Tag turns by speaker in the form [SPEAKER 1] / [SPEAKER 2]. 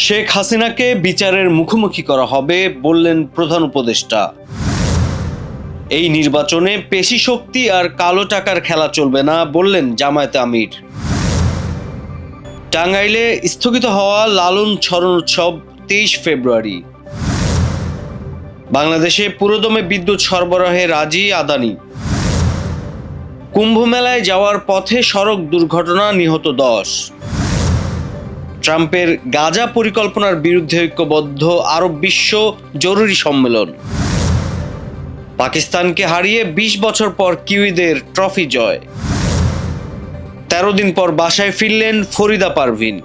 [SPEAKER 1] শেখ হাসিনাকে বিচারের মুখোমুখি করা হবে বললেন প্রধান উপদেষ্টা। এই নির্বাচনে পেশি শক্তি আর কালো টাকার খেলা চলবে না বললেন জামায়াতে আমির। টাঙ্গাইলে স্থগিত হওয়া লালন স্মরণ উৎসব 23 ফেব্রুয়ারি। বাংলাদেশে পুরোদমে বিদ্যুৎ সরবরাহে রাজি আদানি। কুম্ভ মেলায় যাওয়ার পথে সড়ক দুর্ঘটনা, নিহত 10। ট্রাম্পের গাজা পরিকল্পনার বিরুদ্ধে ঐক্যবদ্ধ আরব বিশ্ব জরুরি সম্মেলন। পাকিস্তানকে হারিয়ে 20 বছর পর কিউইদের ট্রফি জয়। 13 দিন পর বাসায় ফিরলেন ফরিদা পারভিন।